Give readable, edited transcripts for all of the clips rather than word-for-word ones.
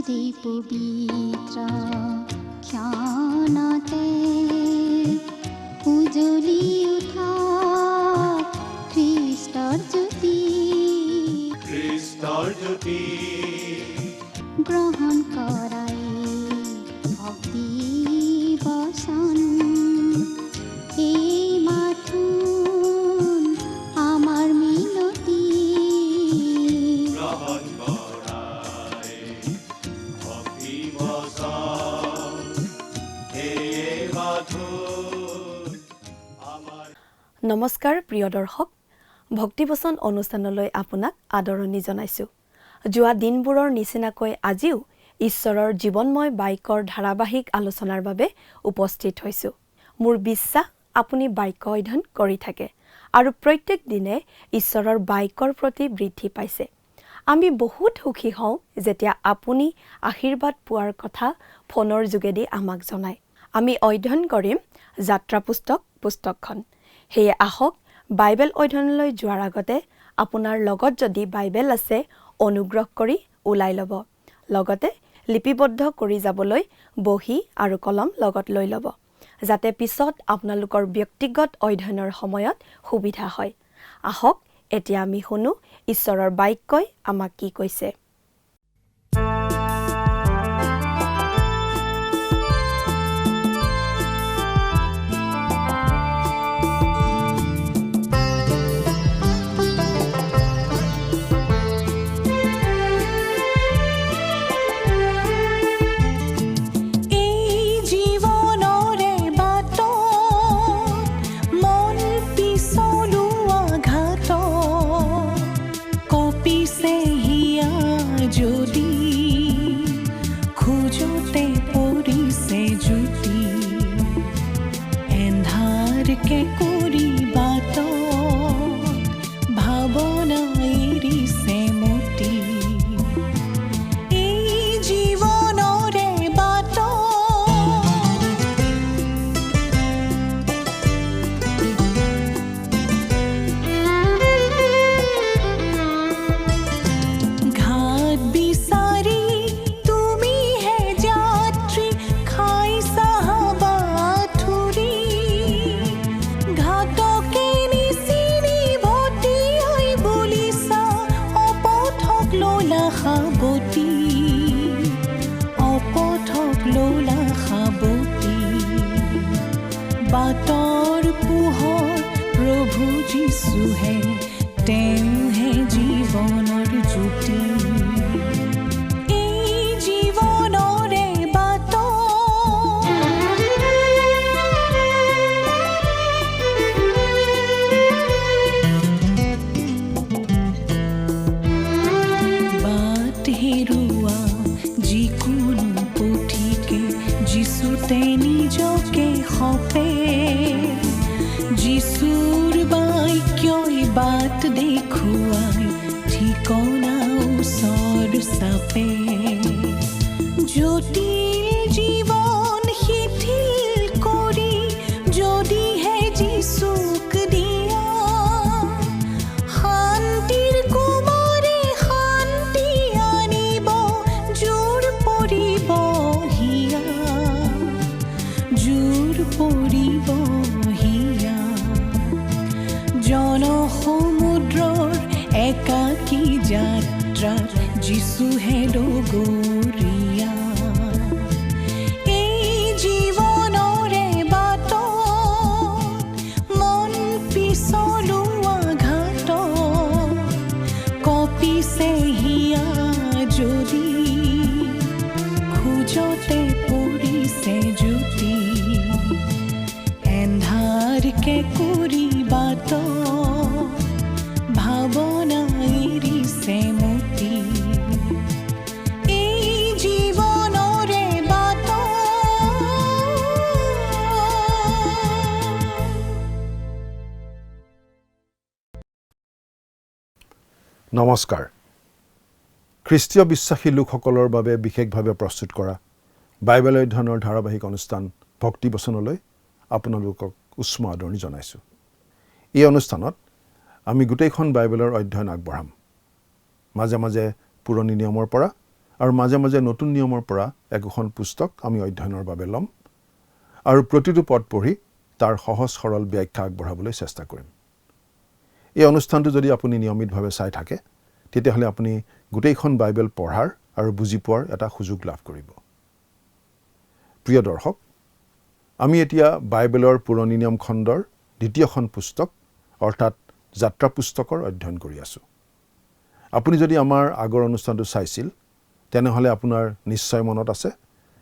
যে পবিত্ৰ ক্ষণতে উজ্বলি উঠা খ্ৰীষ্টৰ জ্যোতি গ্ৰহণ কৰাই ভক্তি বচন এই মাথোন আমাৰ মিনতি গ্ৰহণ কৰাই ভক্তি বচন এই মাথোন আমাৰ। নমস্কাৰ প্ৰিয় দৰ্শক, ভক্তিবচন অনুষ্ঠানলৈ আপোনাক আদৰণি জনাইছোঁ। যোৱা দিনবোৰৰ নিচিনাকৈ আজিও ঈশ্বৰৰ জীৱনময় বাক্যৰ ধাৰাবাহিক আলোচনাৰ বাবে উপস্থিত হৈছোঁ। মোৰ বিশ্বাস আপুনি বাক্য অধ্যয়ন কৰি থাকে আৰু প্ৰত্যেক দিনে ঈশ্বৰৰ বাক্যৰ প্ৰতি বৃদ্ধি পাইছে। আমি বহুত সুখী হওঁ যেতিয়া আপুনি আশীৰ্বাদ পোৱাৰ কথা ফোনৰ যোগেদি আমাক জনায়। আমি অধ্যয়ন কৰিম যাত্ৰা পুস্তকখন। সেয়ে আহক বাইবেল অধ্যয়নলৈ যোৱাৰ আগতে আপোনাৰ লগত যদি বাইবেল আছে অনুগ্ৰহ কৰি ওলাই ল'ব। লগতে লিপিবদ্ধ কৰি যাবলৈ বহী আৰু কলম লগত লৈ ল'ব, যাতে পিছত আপোনালোকৰ ব্যক্তিগত অধ্যয়নৰ সময়ত সুবিধা হয়। আহক এতিয়া আমি শুনো ঈশ্বৰৰ বাক্যই আমাক কি কৈছে। বাটৰ পোহৰ প্ৰভু যীশুহে, তেওঁহে জীৱনৰ জ্যোতি। এই জীৱনৰে বাট বাট হেৰুৱা যিকোনো পথিকে যীশুতে নিজকে সপে। যিশুৰ বাক্যই বাট দেখুৱাই ঠিকনা ওচৰ চাপে। জটিল জীৱন শিথিল কৰি যদিহে যিশুক দিয়া, শান্তিৰ কোমৰে শান্তি আনিব জোৰ পৰিব হিয়া, জোৰ পৰিব হিয়া। জনসমুদ্ৰৰ একাকী যাত্ৰাত যিশুহে ডগৰীয়া। এই জীৱনৰে বাটত মন পিছলোৱা ঘাটত কঁপিছে হিয়া যদি, খোজতে পৰিছে জ্যোতি। এন্ধাৰকে কৰি বাট ভাৱনা এৰিছে মতি। এই জীৱনৰে বাট নমস্কাৰ। খ্ৰীষ্টীয় বিশ্বাসী লোকসকলৰ বাবে বিশেষভাৱে প্ৰস্তুত কৰা বাইবেল অধ্যয়নৰ ধাৰাবাহিক অনুষ্ঠান ভক্তিবচনলৈ আপোনালোকক উষ্ম আদৰণি জনাইছোঁ। এই অনুষ্ঠানত আমি গোটেইখন বাইবেলৰ অধ্যয়ন আগবঢ়াম। মাজে মাজে পুৰণি নিয়মৰ পৰা আৰু মাজে মাজে নতুন নিয়মৰ পৰা একোখন পুস্তক আমি অধ্যয়নৰ বাবে ল'ম আৰু প্ৰতিটো পদ পঢ়ি তাৰ সহজ সৰল ব্যাখ্যা আগবঢ়াবলৈ চেষ্টা কৰিম। এই অনুষ্ঠানটো যদি আপুনি নিয়মিতভাৱে চাই থাকে তেতিয়াহ'লে আপুনি গোটেইখন বাইবেল পঢ়াৰ আৰু বুজি পোৱাৰ এটা সুযোগ লাভ কৰিব। প্ৰিয় দৰ্শক, আমি এতিয়া বাইবেলৰ পুৰণি নিয়ম খণ্ডৰ দ্বিতীয়খন পুস্তক অৰ্থাৎ যাত্ৰা পুস্তকৰ অধ্যয়ন কৰি আছোঁ। আপুনি যদি আমাৰ আগৰ অনুষ্ঠানটো চাইছিল তেনেহ'লে আপোনাৰ নিশ্চয় মনত আছে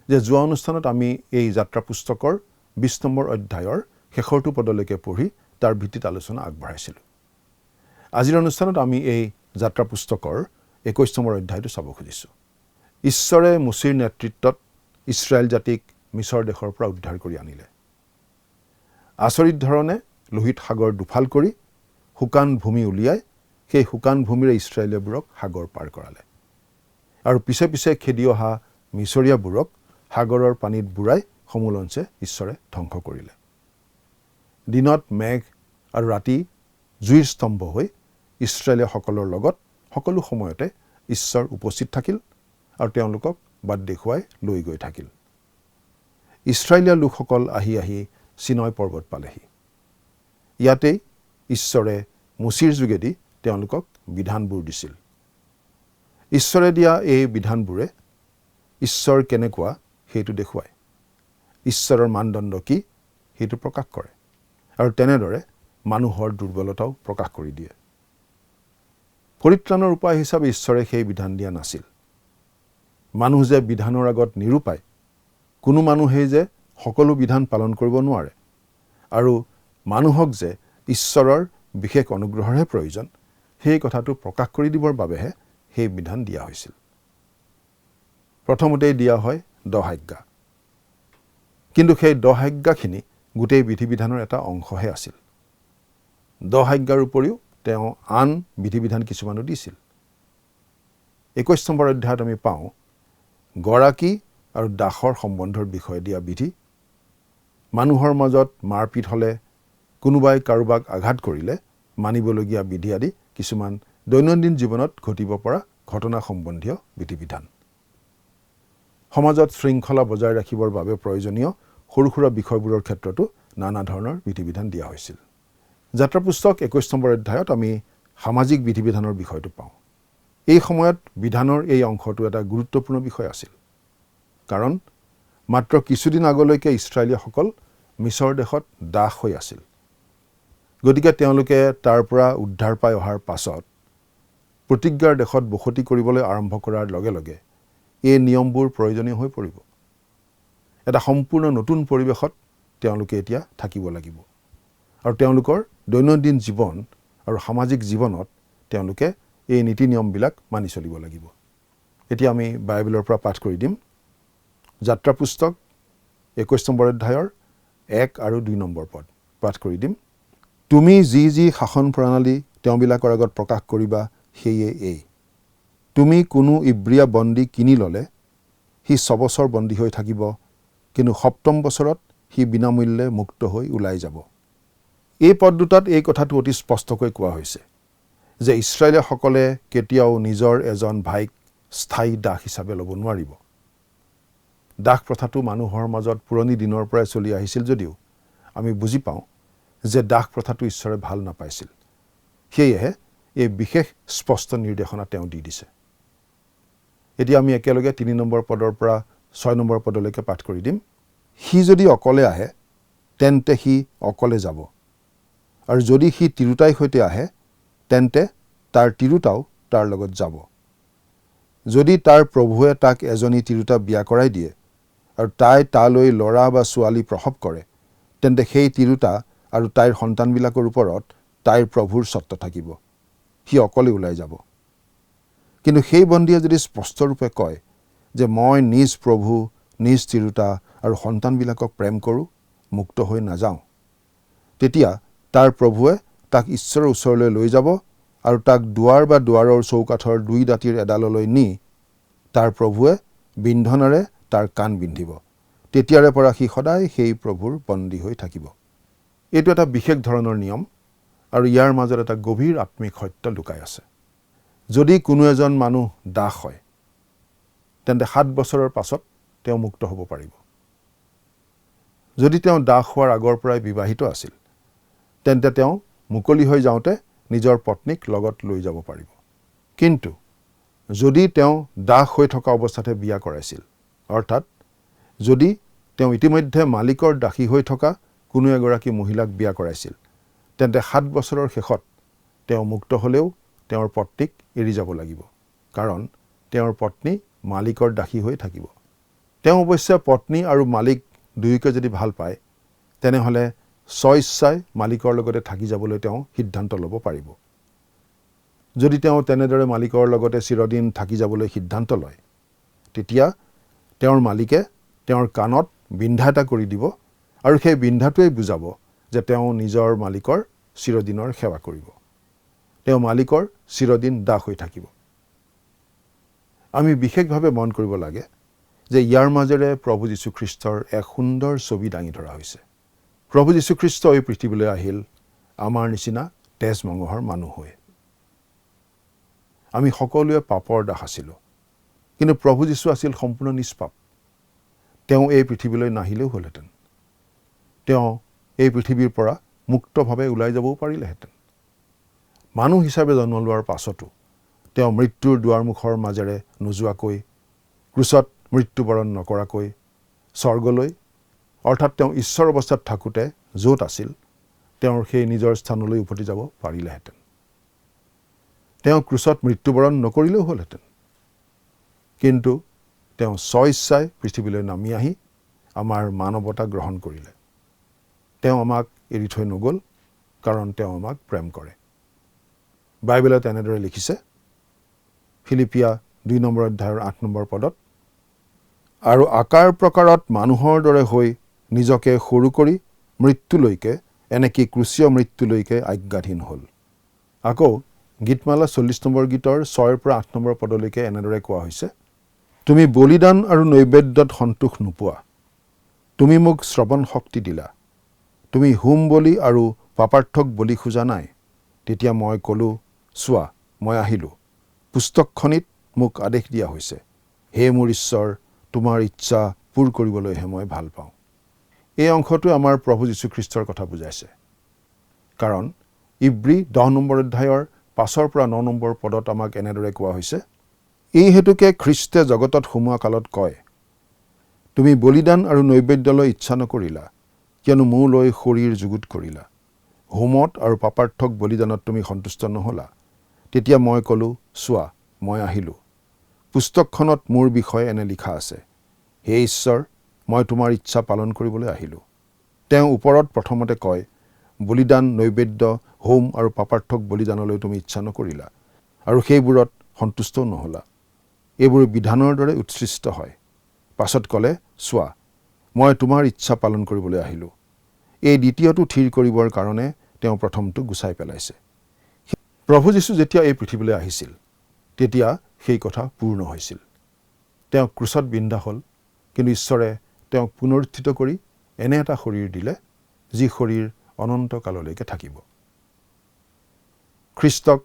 যে যোৱা অনুষ্ঠানত আমি এই যাত্ৰা পুস্তকৰ 20 নম্বৰ অধ্যায়ৰ শেষৰটো পদলৈকে পঢ়ি তাৰ ভিত্তিত আলোচনা আগবঢ়াইছিলোঁ। আজিৰ অনুষ্ঠানত আমি এই যাত্ৰা পুস্তকৰ 21 নম্বৰ অধ্যায়টো চাব খুজিছোঁ। ঈশ্বৰে মুছিৰ নেতৃত্বত ইছৰাইল জাতিক মিছৰ দেশৰ পৰা উদ্ধাৰ কৰি আনিলে। আচৰিত ধৰণে লোহিত সাগৰ দুফাল কৰি শুকান ভূমি উলিয়াই সেই শুকান ভূমিৰে ইছৰাইলীয়বোৰক সাগৰ পাৰ কৰালে আৰু পিছে পিছে খেদি অহা মিছৰীয়াবোৰক সাগৰৰ পানীত বুৰাই সমুলঞ্চে ঈশ্বৰে ধ্বংস কৰিলে। দিনত মেঘ আৰু ৰাতি জুইৰ স্তম্ভ হৈ ইছৰাইলীয়সকলৰ লগত সকলো সময়তে ঈশ্বৰ উপস্থিত থাকিল আৰু তেওঁলোকক বাট দেখুৱাই লৈ গৈ থাকিল। ইছৰাইলীয় লোকসকল আহি আহি চিনয় পৰ্বত পালেহি। ইয়াতেই ঈশ্বৰে মুছিৰ যোগেদি তেওঁলোকক বিধানবোৰ দিছিল। ঈশ্বৰে দিয়া এই বিধানবোৰে ঈশ্বৰ কেনেকুৱা সেইটো দেখুৱায়, ঈশ্বৰৰ মানদণ্ড কি সেইটো প্ৰকাশ কৰে আৰু তেনেদৰে মানুহৰ দুৰ্বলতাও প্ৰকাশ কৰি দিয়ে। পৰিত্ৰাণৰ উপায় হিচাপে ঈশ্বৰে সেই বিধান দিয়া নাছিল। মানুহ যে বিধানৰ আগত নিৰূপায়, কোনো মানুহেই যে সকলো বিধান পালন কৰিব নোৱাৰে আৰু মানুহক যে ঈশ্বৰৰ বিশেষ অনুগ্ৰহৰহে প্ৰয়োজন, সেই কথাটো প্ৰকাশ কৰি দিবৰ বাবেহে সেই বিধান দিয়া হৈছিল। প্ৰথমতেই দিয়া হয় 10 আজ্ঞা, কিন্তু সেই 10 আজ্ঞাখিনি গোটেই বিধি বিধানৰ এটা অংশহে আছিল। 10 আজ্ঞাৰ উপৰিও তেওঁ আন বিধি বিধান কিছুমানো দিছিল। 21 নম্বৰ অধ্যায়ত আমি পাওঁ গৰাকী আৰু দাসৰ সম্বন্ধৰ বিষয়ে দিয়া বিধি, মানুহৰ মাজত মাৰপিট হ'লে, কোনোবাই কাৰোবাক আঘাত কৰিলে মানিবলগীয়া বিধি আদি কিছুমান দৈনন্দিন জীৱনত ঘটিব পৰা ঘটনা সম্বন্ধীয় বিধি বিধান। সমাজত শৃংখলা বজাই ৰাখিবৰ বাবে প্ৰয়োজনীয় সৰু সুৰা বিষয়বোৰৰ ক্ষেত্ৰতো নানা ধৰণৰ বিধি বিধান দিয়া হৈছিল। যাত্ৰা পুস্তক 21 নম্বৰ অধ্যায়ত আমি সামাজিক বিধি বিধানৰ বিষয়টো পাওঁ। এই সময়ত বিধানৰ এই অংশটো এটা গুৰুত্বপূৰ্ণ বিষয় আছিল, কাৰণ মাত্ৰ কিছুদিন আগলৈকে ইছৰাইলীয়সকল মিছৰ দেশত দাস হৈ আছিল। গতিকে তেওঁলোকে তাৰ পৰা উদ্ধাৰ পাই অহাৰ পাছত প্ৰতিজ্ঞাৰ দেশত বসতি কৰিবলৈ আৰম্ভ কৰাৰ লগে লগে এই নিয়মবোৰ প্ৰয়োজনীয় হৈ পৰিব। এটা সম্পূৰ্ণ নতুন পৰিৱেশত তেওঁলোকে এতিয়া থাকিব লাগিব আৰু তেওঁলোকৰ দৈনন্দিন জীৱন আৰু সামাজিক জীৱনত তেওঁলোকে এই নীতি নিয়মবিলাক মানি চলিব লাগিব। এতিয়া আমি বাইবেলৰ পৰা পাঠ কৰি দিম। যাত্ৰা পুস্তক 21 নম্বৰ অধ্যায়ৰ 1 আৰু 2 নম্বৰ পদ পাঠ কৰি দিম। তুমি যি যি শাসন প্ৰণালী তেওঁবিলাকৰ আগত প্ৰকাশ কৰিবা সেয়ে এই। তুমি কোনো ইব্ৰিয়া বন্দী কিনি ল'লে সি 6 বছৰ বন্দী হৈ থাকিব, কিন্তু 7ম বছৰত সি বিনামূল্যে মুক্ত হৈ ওলাই যাব। এই পদ দুটাত এই কথাটো অতি স্পষ্টকৈ কোৱা হৈছে যে ইছৰাইলীয়সকলে কেতিয়াও নিজৰ এজন ভাইক স্থায়ী দাস হিচাপে ল'ব নোৱাৰিব। দাস প্ৰথাটো মানুহৰ মাজত পুৰণি দিনৰ পৰাই চলি আহিছিল যদিও আমি বুজি পাওঁ যে দাস প্ৰথাটো ঈশ্বৰে ভাল নাপাইছিল। সেয়েহে এই বিশেষ স্পষ্ট নিৰ্দেশনা তেওঁ দি দিছে। এতিয়া আমি একেলগে 3 নম্বৰ পদৰ পৰা 6 নম্বৰ পদলৈকে পাঠ কৰি দিম। সি যদি অকলে আহে তেন্তে সি অকলে যাব, আৰু যদি সি তিৰোতাই সৈতে আহে তেন্তে তাৰ তিৰোতাও তাৰ লগত যাব। যদি তাৰ প্ৰভুৱে তাক এজনী তিৰোতা বিয়া কৰাই দিয়ে আৰু তাই তালৈ ল'ৰা বা ছোৱালী প্ৰসৱ কৰে, তেন্তে সেই তিৰোতা আৰু তাইৰ সন্তানবিলাকৰ ওপৰত তাইৰ প্ৰভুৰ স্বত্ব থাকিব, সি অকলে ওলাই যাব। কিন্তু সেই বন্দীয়ে যদি স্পষ্টৰূপে কয় যে মই নিজ প্ৰভু, নিজ তিৰোতা আৰু সন্তানবিলাকক প্ৰেম কৰোঁ, মুক্ত হৈ নাযাওঁ, তেতিয়া তাৰ প্ৰভুৱে তাক ঈশ্বৰৰ ওচৰলৈ লৈ যাব আৰু তাক দুৱাৰ বা দুৱাৰৰ চৌকাঠৰ 2 দাঁতিৰ এডাললৈ নি তাৰ প্ৰভুৱে বিন্ধনেৰে তাৰ কাণ বিন্ধিব। তেতিয়াৰে পৰা সি সদায় সেই প্ৰভুৰ বন্দী হৈ থাকিব। এইটো এটা বিশেষ ধৰণৰ নিয়ম আৰু ইয়াৰ মাজত এটা গভীৰ আত্মিক সত্য লুকাই আছে। যদি কোনো এজন মানুহ দাস হয় তেন্তে 7 বছৰৰ পাছত তেওঁ মুক্ত হ'ব পাৰিব। যদি তেওঁ দাস হোৱাৰ আগৰ পৰাই বিবাহিত আছিল তেন্তে তেওঁ মুকলি হৈ যাওঁতে নিজৰ পত্নীক লগত লৈ যাব পাৰিব। কিন্তু যদি তেওঁ দাস হৈ থকা অৱস্থাতে বিয়া কৰাইছিল, অৰ্থাৎ যদি তেওঁ ইতিমধ্যে মালিকৰ দাসী হৈ থকা কোনো এগৰাকী মহিলাক বিয়া কৰাইছিল তেন্তে 7 বছৰৰ শেষত তেওঁ মুক্ত হ'লেও তেওঁৰ পত্নীক এৰি যাব লাগিব, কাৰণ তেওঁৰ পত্নী মালিকৰ দাসী হৈ থাকিব। তেওঁ অৱশ্যে পত্নী আৰু মালিক দুয়োকে যদি ভাল পায় তেনেহ'লে স্বইচ্ছাই মালিকৰ লগতে থাকি যাবলৈ তেওঁ সিদ্ধান্ত ল'ব পাৰিব। যদি তেওঁ তেনেদৰে মালিকৰ লগতে চিৰদিন থাকি যাবলৈ সিদ্ধান্ত লয় তেতিয়া তেওঁৰ মালিকে তেওঁৰ কাণত বিন্ধা এটা কৰি দিব আৰু সেই বিন্ধাটোৱেই বুজাব যে তেওঁ নিজৰ মালিকৰ চিৰদিনৰ সেৱা কৰিব। তেওঁ মালিকৰ চিৰদিন দাস হৈ থাকিব। আমি বিশেষভাৱে মন কৰিব লাগে যে ইয়াৰ মাজেৰে প্ৰভু যীশুখ্ৰীষ্টৰ এক সুন্দৰ ছবি দাঙি ধৰা হৈছে। প্ৰভু যীশুখ্ৰীষ্ট এই পৃথিৱীলৈ আহিল আমাৰ নিচিনা তেজ মঙহৰ মানুহ হৈ। আমি সকলোৱে পাপৰ দাস আছিলোঁ, কিন্তু প্ৰভু যীশু আছিল সম্পূৰ্ণ নিষ্পাপ। তেওঁ এই পৃথিৱীলৈ নাহিলেও হ'লহেঁতেন। তেওঁ এই পৃথিৱীৰ পৰা মুক্তভাৱে ওলাই যাবও পাৰিলেহেঁতেন। মানুহ হিচাপে জন্ম লোৱাৰ পাছতো তেওঁ মৃত্যুৰ দুৱাৰমুখৰ মাজেৰে নোযোৱাকৈ, ক্ৰুচত মৃত্যুবৰণ নকৰাকৈ স্বৰ্গলৈ, অৰ্থাৎ তেওঁ ঈশ্বৰ অৱস্থাত থাকোঁতে য'ত আছিল তেওঁৰ সেই নিজৰ স্থানলৈ উভতি যাব পাৰিলেহেঁতেন। তেওঁ ক্ৰুচত মৃত্যুবৰণ নকৰিলেও হ'লহেঁতেন, কিন্তু তেওঁ স্বইচ্ছাই পৃথিৱীলৈ নামি আহি আমাৰ মানৱতা গ্ৰহণ কৰিলে। তেওঁ আমাক এৰি থৈ নগ'ল, কাৰণ তেওঁ আমাক প্ৰেম কৰে। বাইবেলত এনেদৰে লিখিছে, ফিলিপিয়া 2 নম্বৰ অধ্যায়ৰ 8 নম্বৰ পদত, আৰু আকাৰ প্ৰকাৰত মানুহৰ দৰে হৈ নিজকে সৰু কৰি মৃত্যুলৈকে, এনেকি ক্ৰুচীয় মৃত্যুলৈকে আজ্ঞাধীন হ'ল। আকৌ গীতমালা 40 নম্বৰ গীতৰ 6 পৰা 8 নম্বৰ পদলৈকে এনেদৰে কোৱা হৈছে, তুমি বলিদান আৰু নৈবেদ্যত সন্তোষ নোপোৱা, তুমি মোক শ্ৰৱণ শক্তি দিলা, তুমি হোম বলি আৰু পাপাৰ্থক বলি খোজা নাই। তেতিয়া মই ক'লো, চোৱা মই আহিলোঁ, পুস্তকখনিত মোক আদেশ দিয়া হৈছে, হে মোৰ ঈশ্বৰ, তোমাৰ ইচ্ছা পূৰ কৰিবলৈহে মই ভাল পাওঁ। এই অংশটোৱে আমাৰ প্ৰভু যীশুখ্ৰীষ্টৰ কথা বুজাইছে, কাৰণ ইব্ৰী 10 নম্বৰ অধ্যায়ৰ 5 পৰা 9 নম্বৰ পদত আমাক এনেদৰে কোৱা হৈছে, এই হেতুকে খ্ৰীষ্টে জগতত সোমোৱা কালত কয়, তুমি বলিদান আৰু নৈবেদ্যলৈ ইচ্ছা নকৰিলা, কিয়নো মোলৈ শৰীৰ যুগুত কৰিলা। হোমত আৰু পাপাৰ্থক বলিদানত তুমি সন্তুষ্ট নহ'লা। তেতিয়া মই ক'লো, চোৱা মই আহিলোঁ, পুস্তকখনত মোৰ বিষয়ে এনে লিখা আছে, হে ঈশ্বৰ, মই তোমাৰ ইচ্ছা পালন কৰিবলৈ আহিলোঁ। তেওঁ ওপৰত প্ৰথমতে কয়, বলিদান, নৈবেদ্য, হোম আৰু পাপাৰ্থক বলিদানলৈ তুমি ইচ্ছা নকৰিলা, আৰু সেইবোৰত সন্তুষ্টও নহ'লা। এইবোৰ বিধানৰ দৰে উৎসৃষ্ট হয়। পাছত ক'লে, চোৱা মই তোমাৰ ইচ্ছা পালন কৰিবলৈ আহিলোঁ। এই দ্বিতীয়টো থিৰ কৰিবৰ কাৰণে তেওঁ প্ৰথমটো গুচাই পেলাইছে। প্ৰভু যীশু যেতিয়া এই পৃথিৱীলৈ আহিছিল তেতিয়া সেই কথা পূৰ্ণ হৈছিল। তেওঁ ক্ৰুচত বিন্ধা হ'ল, কিন্তু ঈশ্বৰে তেওঁক পুনৰুত্থিত কৰি এনে এটা শৰীৰ দিলে যি শৰীৰ অনন্ত কাললৈকে থাকিব। খ্ৰীষ্টক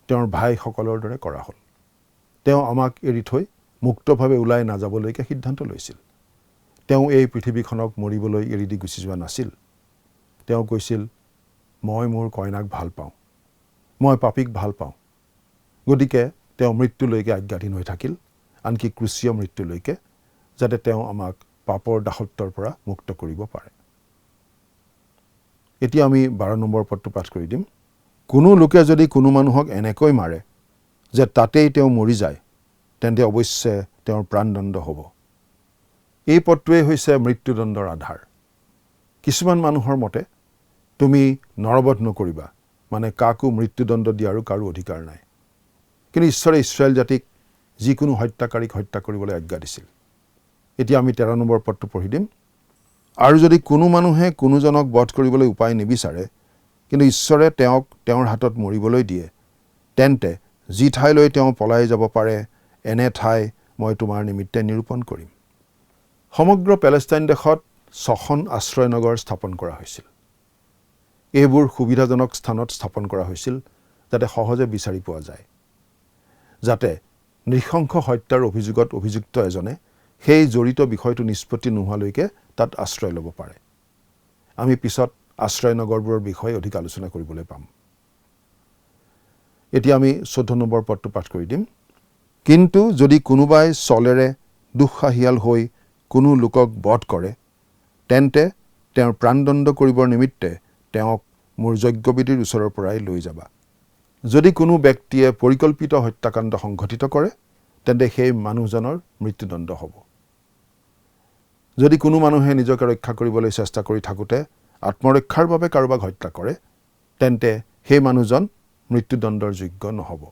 তেওঁৰ ভাইসকলৰ দৰে কৰা হ'ল। তেওঁ আমাক এৰি থৈ মুক্তভাৱে ওলাই নাযাবলৈকে সিদ্ধান্ত লৈছিল। তেওঁ এই পৃথিৱীখনক মৰিবলৈ এৰি দি গুচি যোৱা নাছিল। তেওঁ কৈছিল, মই মোৰ কইনাক ভাল পাওঁ, মই পাপীক ভাল পাওঁ। গতিকে তেওঁ মৃত্যুলৈকে আজ্ঞাধীন হৈ থাকিল, আনকি ক্ৰুচীয় মৃত্যুলৈকে, যাতে তেওঁ আমাক পাপৰ দাসত্বৰ পৰা মুক্ত কৰিব পাৰে। এতিয়া আমি 12 নম্বৰ পদটো পাঠ কৰি দিম। কোনো লোকে যদি কোনো মানুহক এনেকৈ মাৰে যে তাতেই তেওঁ মৰি যায়, তেন্তে অৱশ্যে তেওঁৰ প্ৰাণদণ্ড হ'ব। এই পদটোৱেই হৈছে মৃত্যুদণ্ডৰ আধাৰ। কিছুমান মানুহৰ মতে তুমি নৰবধ নকৰিবা, মানে কাকো মৃত্যুদণ্ড দিয়াৰো কাৰো অধিকাৰ নাই। কিন্তু ঈশ্বৰে ইছৰাইল জাতিক যিকোনো হত্যাকাৰীক হত্যা কৰিবলৈ আজ্ঞা দিছিল। এতিয়া আমি 13 নম্বৰ পদটো পঢ়ি দিম। আৰু যদি কোনো মানুহে কোনোজনক বধ কৰিবলৈ উপায় নিবিচাৰে, কিন্তু ঈশ্বৰে তেওঁক তেওঁৰ হাতত মৰিবলৈ দিয়ে, তেন্তে যি ঠাইলৈ তেওঁ পলাই যাব পাৰে, এনে ঠাই মই তোমাৰ নিমিত্তে নিৰূপণ কৰিম। সমগ্ৰ পেলেষ্টাইন দেশত 6খন আশ্ৰয়নগৰ স্থাপন কৰা হৈছিল। এইবোৰ সুবিধাজনক স্থানত স্থাপন কৰা হৈছিল যাতে সহজে বিচাৰি পোৱা যায়, যাতে নৃশংস হত্যাৰ অভিযোগত অভিযুক্ত এজনে সেই জড়িত বিষয়টো নিষ্পত্তি নোহোৱালৈকে তাত আশ্ৰয় ল'ব পাৰে। আমি পিছত আশ্ৰয় নগৰবোৰৰ বিষয়ে অধিক আলোচনা কৰিবলৈ পাম। এতিয়া আমি 14 নম্বৰ পদটো পাঠ কৰি দিম। কিন্তু যদি কোনোবাই চলেৰে দুঃসাহীয়াল হৈ কোনো লোকক বধ কৰে, তেন্তে তেওঁৰ প্ৰাণদণ্ড কৰিবৰ নিমিত্তে তেওঁক মোৰ যজ্ঞবিধিৰ ওচৰৰ পৰাই লৈ যাবা। যদি কোনো ব্যক্তিয়ে পৰিকল্পিত হত্যাকাণ্ড সংঘটিত কৰে, তেন্তে সেই মানুহজনৰ মৃত্যুদণ্ড হ'ব। যদি কোনো মানুহে নিজকে ৰক্ষা কৰিবলৈ চেষ্টা কৰি থাকোঁতে আত্মৰক্ষাৰ বাবে কাৰোবাক হত্যা কৰে, তেন্তে সেই মানুহজন মৃত্যুদণ্ডৰ যোগ্য নহ'ব।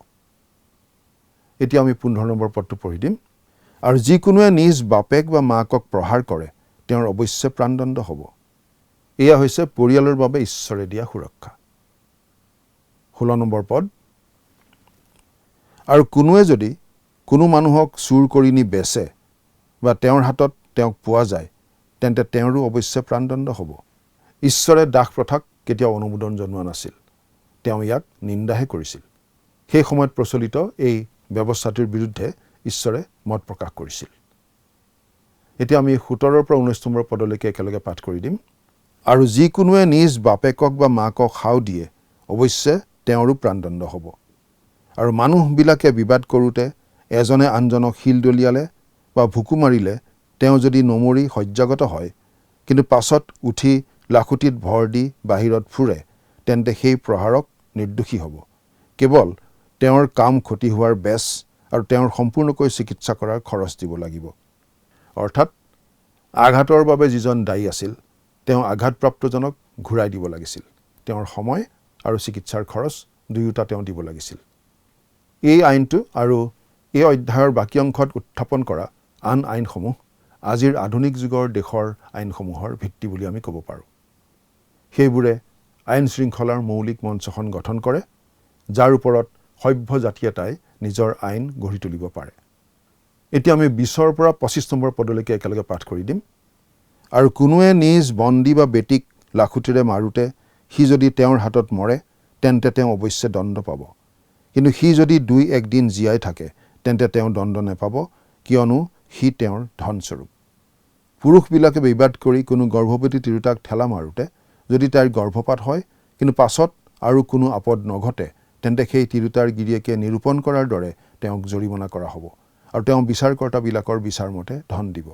এতিয়া আমি 15 নম্বৰ পদটো পঢ়ি দিম। আৰু যিকোনোৱে নিজ বাপেক বা মাকক প্ৰহাৰ কৰে, তেওঁৰ অৱশ্যে প্ৰাণদণ্ড হ'ব। এয়া হৈছে পৰিয়ালৰ বাবে ঈশ্বৰে দিয়া সুৰক্ষা। 16 নম্বৰ পদ। আৰু কোনোৱে যদি কোনো মানুহক চুৰ কৰি নি বেচে বা তেওঁৰ হাতত তেওঁক পোৱা যায়, তেন্তে তেওঁৰো অৱশ্যে প্ৰাণদণ্ড হ'ব। ঈশ্বৰে দাস প্ৰথাক কেতিয়াও অনুমোদন জনোৱা নাছিল, তেওঁ ইয়াক নিন্দাহে কৰিছিল। সেই সময়ত প্ৰচলিত এই ব্যৱস্থাটোৰ বিৰুদ্ধে ঈশ্বৰে মত প্ৰকাশ কৰিছিল। এতিয়া আমি 17 পৰা 19 নম্বৰ পদলৈকে একেলগে পাঠ কৰি দিম। আৰু যিকোনোৱে নিজ বাপেকক বা মাকক সাও দিয়ে, অৱশ্যে তেওঁৰো প্ৰাণদণ্ড হ'ব। আৰু মানুহবিলাকে বিবাদ কৰোঁতে এজনে আনজনক শিল দলিয়ালে বা ভুকু মাৰিলে, তেওঁ যদি নমৰি শয্যাগত হয়, কিন্তু পাছত উঠি লাখুটিত ভৰ দি বাহিৰত ফুৰে, তেন্তে সেই প্ৰহাৰক নিৰ্দোষী হ'ব। কেৱল তেওঁৰ কাম ক্ষতি হোৱাৰ বেচ আৰু তেওঁৰ সম্পূৰ্ণকৈ চিকিৎসা কৰাৰ খৰচ দিব লাগিব। অৰ্থাৎ আঘাতৰ বাবে যিজন দায়ী আছিল, তেওঁ আঘাতপ্ৰাপ্তজনক ঘূৰাই দিব লাগিছিল। তেওঁৰ সময় আৰু চিকিৎসাৰ খৰচ দুয়োটা তেওঁ দিব লাগিছিল। এই আইনটো আৰু এই অধ্যায়ৰ বাকী অংশত উত্থাপন কৰা আন আইনসমূহ আজিৰ আধুনিক যুগৰ দেশৰ আইনসমূহৰ ভিত্তি বুলি আমি ক'ব পাৰোঁ। সেইবোৰে আইন শৃংখলাৰ মৌলিক মঞ্চখন গঠন কৰে, যাৰ ওপৰত সভ্য জাতি এটাই নিজৰ আইন গঢ়ি তুলিব পাৰে। এতিয়া আমি 20 পৰা 25 নম্বৰ পদলৈকে একেলগে পাঠ কৰি দিম। আৰু কোনোৱে নিজ বন্দী বা বেটীক লাখুটিৰে মাৰোঁতে সি যদি তেওঁৰ হাতত মৰে, তেন্তে তেওঁ অৱশ্যে দণ্ড পাব। কিন্তু সি যদি 2-1 দিন জীয়াই থাকে, তেন্তে তেওঁ দণ্ড নেপাব, কিয়নো সি তেওঁৰ ধনস্বৰূপ। পুৰুষবিলাকে বিবাদ কৰি কোনো গৰ্ভৱতী তিৰোতাক ঠেলা মাৰোঁতে যদি তাইৰ গৰ্ভপাত হয়, কিন্তু পাছত আৰু কোনো আপদ নঘটে, তেন্তে সেই তিৰোতাৰ গিৰিয়েকে নিৰূপণ কৰাৰ দৰে তেওঁক জৰিমনা কৰা হ'ব, আৰু তেওঁ বিচাৰকৰ্তাবিলাকৰ বিচাৰমতে ধন দিব।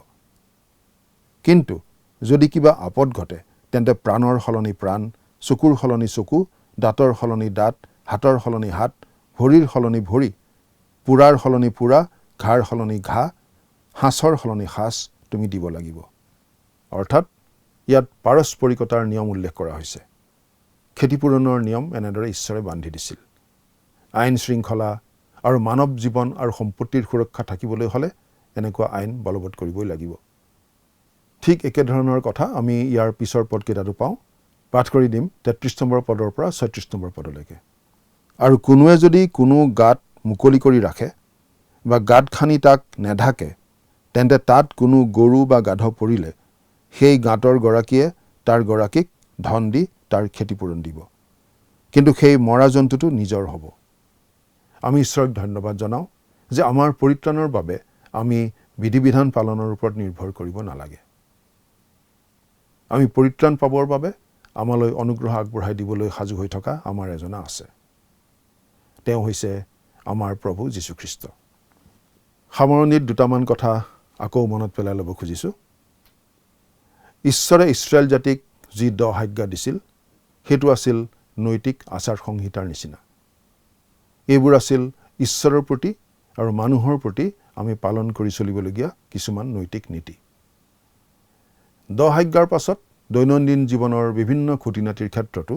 কিন্তু যদি কিবা আপদ ঘটে, তেন্তে প্ৰাণৰ সলনি প্ৰাণ, চকুৰ সলনি চকু, দাঁতৰ সলনি দাঁত, হাতৰ সলনি হাত, ভৰিৰ সলনি ভৰি, পোৰাৰ সলনি পোৰা, ঘাৰ সলনি ঘাঁ, সাঁচৰ সলনি সাঁচ তুমি দিব লাগিব। অৰ্থাৎ ইয়াত পাৰস্পৰিকতাৰ নিয়ম উল্লেখ কৰা হৈছে। ক্ষতিপূৰণৰ নিয়ম এনেদৰে ঈশ্বৰে বান্ধি দিছিল। আইন শৃংখলা আৰু মানৱ জীৱন আৰু সম্পত্তিৰ সুৰক্ষা থাকিবলৈ হ'লে এনেকুৱা আইন বলবৎ কৰিবই লাগিব। ঠিক একেধৰণৰ কথা আমি ইয়াৰ পিছৰ পদকেইটাতো পাওঁ। পাঠ কৰি দিম 33 নম্বৰ পদৰ পৰা 36 নম্বৰ পদলৈকে। আৰু কোনোৱে যদি কোনো গাঁত মুকলি কৰি ৰাখে বা গাঁত খানি তাক নেঢাকে, তেন্তে তাত কোনো গৰু বা গাধ পৰিলে সেই গাঁতৰ গৰাকীয়ে তাৰ গৰাকীক ধন দি তাৰ ক্ষতিপূৰণ দিব, কিন্তু সেই মৰা জন্তুটো নিজৰ হ'ব। আমি ঈশ্বৰক ধন্যবাদ জনাওঁ যে আমাৰ পৰিত্ৰাণৰ বাবে আমি বিধি বিধান পালনৰ ওপৰত নিৰ্ভৰ কৰিব নালাগে। আমি পৰিত্ৰাণ পাবৰ বাবে আমালৈ অনুগ্ৰহ আগবঢ়াই দিবলৈ সাজু হৈ থকা আমাৰ এজনা আছে। তেওঁ হৈছে আমাৰ প্ৰভু যীশুখ্ৰীষ্ট। সামৰণিত দুটামান কথা আকৌ মনত পেলাই ল'ব খুজিছোঁ। ঈশ্বৰে ইছৰাইল জাতিক যি 10 আজ্ঞা দিছিল, সেইটো আছিল নৈতিক আচাৰ সংহিতাৰ নিচিনা। এইবোৰ আছিল ঈশ্বৰৰ প্ৰতি আৰু মানুহৰ প্ৰতি আমি পালন কৰি চলিবলগীয়া কিছুমান নৈতিক নীতি। 10 আজ্ঞাৰ পাছত দৈনন্দিন জীৱনৰ বিভিন্ন খুঁটি নাতিৰ ক্ষেত্ৰতো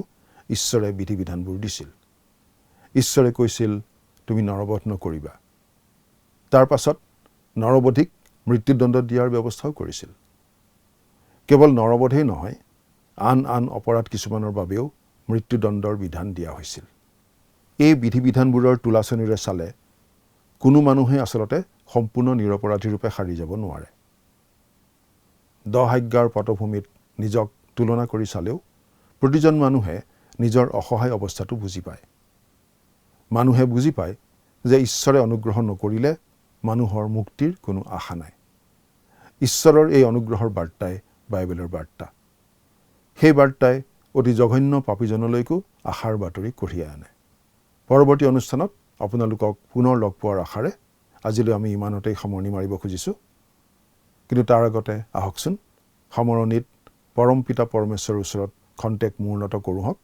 ঈশ্বৰে বিধি বিধানবোৰ দিছিল। ঈশ্বৰে কৈছিল, তুমি নৰবধ নকৰিবা। তাৰ পাছত নৰবধিক মৃত্যুদণ্ড দিয়াৰ ব্যৱস্থাও কৰিছিল। কেৱল নৰবধেই নহয়, আন আন অপৰাধ কিছুমানৰ বাবেও মৃত্যুদণ্ডৰ বিধান দিয়া হৈছিল। এই বিধি বিধানবোৰৰ তুলাচনীৰে চালে কোনো মানুহে আচলতে সম্পূৰ্ণ নিৰপৰাধীৰূপে সাৰি যাব নোৱাৰে। 10 আজ্ঞাৰ পটভূমিত নিজক তুলনা কৰি চালেও প্ৰতিজন মানুহে নিজৰ অসহায় অৱস্থাটো বুজি পায়। মানুহে বুজি পায় যে ঈশ্বৰে অনুগ্ৰহ নকৰিলে মানুহৰ মুক্তিৰ কোনো আশা নাই। ঈশ্বৰৰ এই অনুগ্ৰহৰ বাৰ্তাই বাইবেলৰ বাৰ্তা। সেই বাৰ্তাই অতি জঘন্য পাপীজনলৈকো আশাৰ বাতৰি কঢ়িয়াই আনে। পৰৱৰ্তী অনুষ্ঠানত আপোনালোকক পুনৰ লগ পোৱাৰ আশাৰে আজিলৈ আমি ইমানতেই সামৰণি মাৰিব খুজিছোঁ। কিন্তু তাৰ আগতে আহকচোন সামৰণিত পৰম পিতা পৰমেশ্বৰৰ ওচৰত খন্তেক মূৰ্ণত কৰোঁ হওক।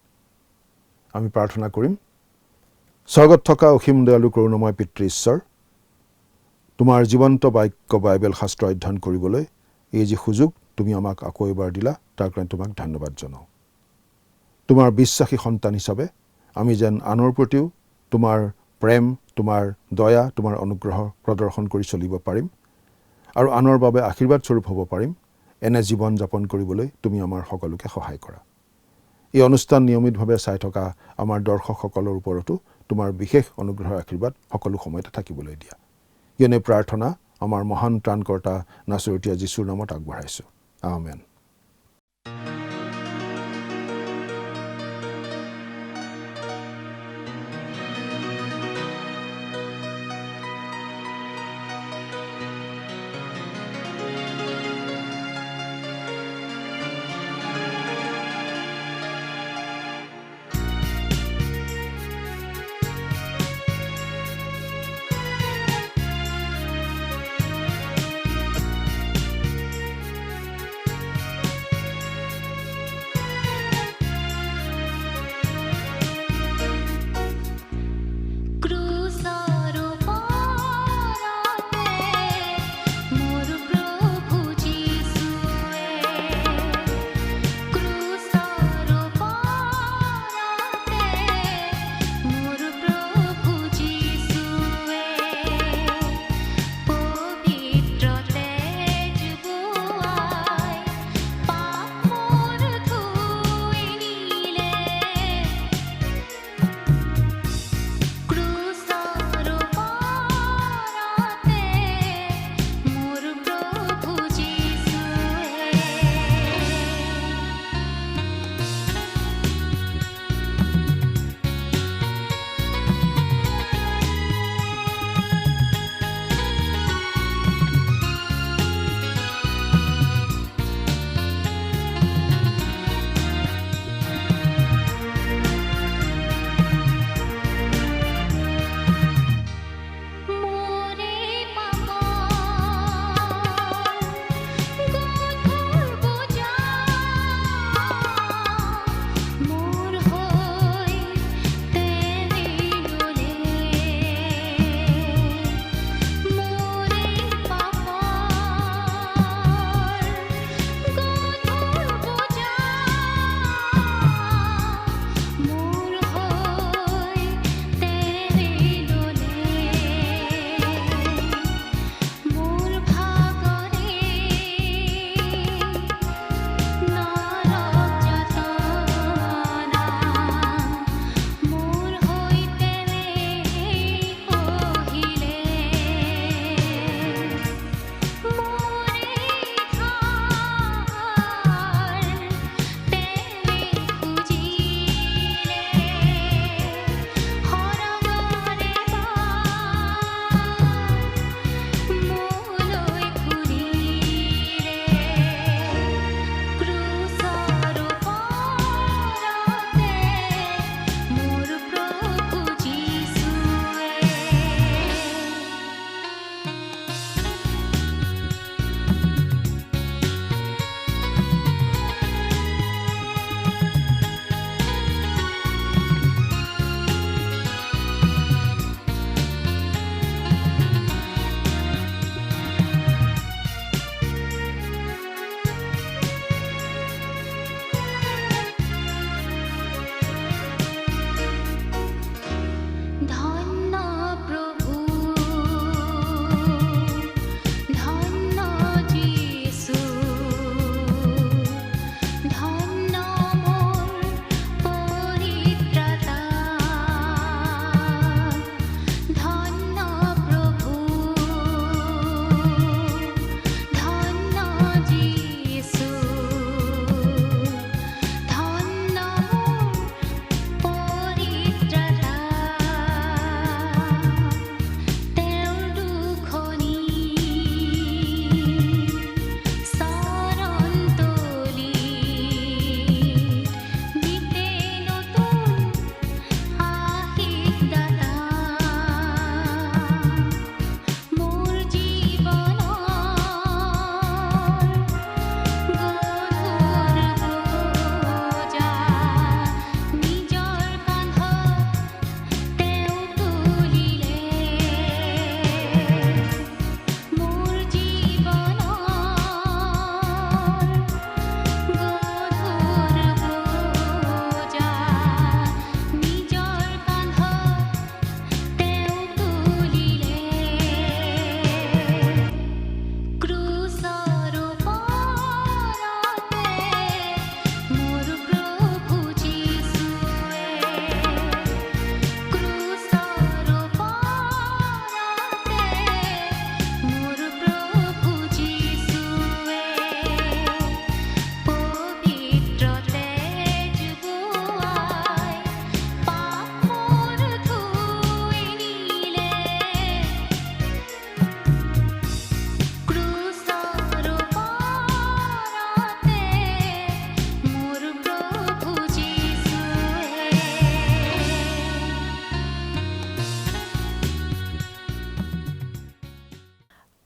আমি প্ৰাৰ্থনা কৰিম। স্বৰ্গত থকা অসীম দয়ালু কৰুণাময় পিতৃ ঈশ্বৰ, তোমাৰ জীৱন্ত বাক্য বাইবেল শাস্ত্ৰ অধ্যয়ন কৰিবলৈ এই যি সুযোগ তুমি আমাক আকৌ এবাৰ দিলা, তাৰ কাৰণে তোমাক ধন্যবাদ জনাওঁ। তোমাৰ বিশ্বাসী সন্তান হিচাপে আমি যেন আনৰ প্ৰতিও তোমাৰ প্ৰেম, তোমাৰ দয়া, তোমাৰ অনুগ্ৰহ প্ৰদৰ্শন কৰি চলিব পাৰিম আৰু আনৰ বাবে আশীৰ্বাদ স্বৰূপ হ'ব পাৰিম, এনে জীৱন যাপন কৰিবলৈ তুমি আমাৰ সকলোকে সহায় কৰা। এই অনুষ্ঠান নিয়মিতভাৱে চাই থকা আমাৰ দৰ্শকসকলৰ ওপৰতো তোমাৰ বিশেষ অনুগ্ৰহৰ আশীৰ্বাদ সকলো সময়তে থাকিবলৈ দিয়া। যেনে প্ৰাৰ্থনা আমাৰ মহান ত্ৰাণকৰ্তা নাছৰতীয়া যীশুৰ নামত আগবঢ়াইছোঁ। আমেন।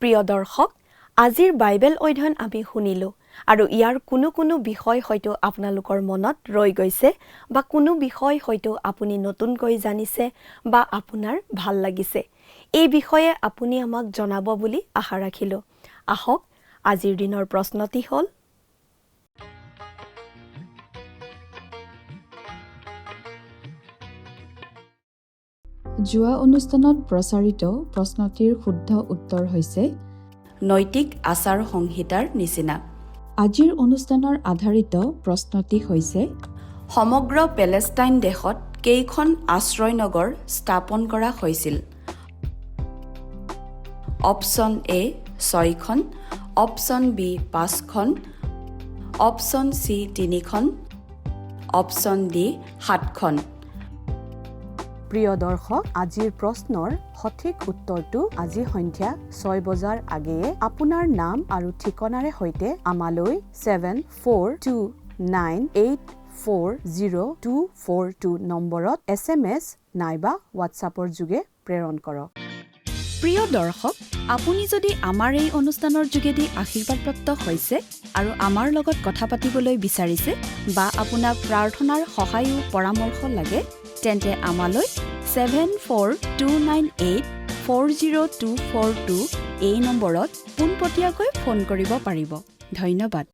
প্ৰিয় দৰ্শক, আজিৰ বাইবেল অধ্যয়ন আমি শুনিলোঁ আৰু ইয়াৰ কোনো বিষয় হয়তো আপোনালোকৰ মনত ৰৈ গৈছে বা কোনো বিষয় হয়তো আপুনি নতুনকৈ জানিছে বা আপোনাৰ ভাল লাগিছে। এই বিষয়ে আপুনি আমাক জনাব বুলি আশা ৰাখিলোঁ। আহক, আজিৰ দিনৰ প্ৰশ্নটি হ'ল, যোৱা অনুষ্ঠানত প্ৰচাৰিত প্ৰশ্নটিৰ শুদ্ধ উত্তৰ হৈছে নৈতিক আচাৰ সংহিতাৰ নিচিনা। আজিৰ অনুষ্ঠানৰ আধাৰিত প্ৰশ্নটি হৈছে সমগ্ৰ পেলেষ্টাইন দেশত কেইখন আশ্ৰয়নগৰ স্থাপন কৰা হৈছিল? অপশ্যন এ 6খন, অপশ্যন বি 5খন, অপশ্যন চি 3খন, অপশ্যন ডি 7খন। প্ৰিয় দৰ্শক, আজিৰ প্ৰশ্নৰ সঠিক উত্তৰটো আজি সন্ধিয়া 6 বজাৰ আগেয়ে আপোনাৰ নাম আৰু ঠিকনাৰে সৈতে আমালৈ 7429840242 নম্বৰত SMS নাইবা হোৱাটছআপৰ যোগে প্ৰেৰণ কৰক। প্ৰিয় দৰ্শক, আপুনি যদি আমাৰ এই অনুষ্ঠানৰ যোগেদি আশীৰ্বাদপ্ৰাপ্ত হৈছে আৰু আমাৰ লগত কথা পাতিবলৈ বিচাৰিছে বা আপোনাক প্ৰাৰ্থনাৰ সহায়ো পৰামৰ্শ লাগে, তেন্তে আমালৈ 7429840242 এই নম্বৰত পোনপটীয়াকৈ ফোন কৰিব পাৰিব। ধন্যবাদ।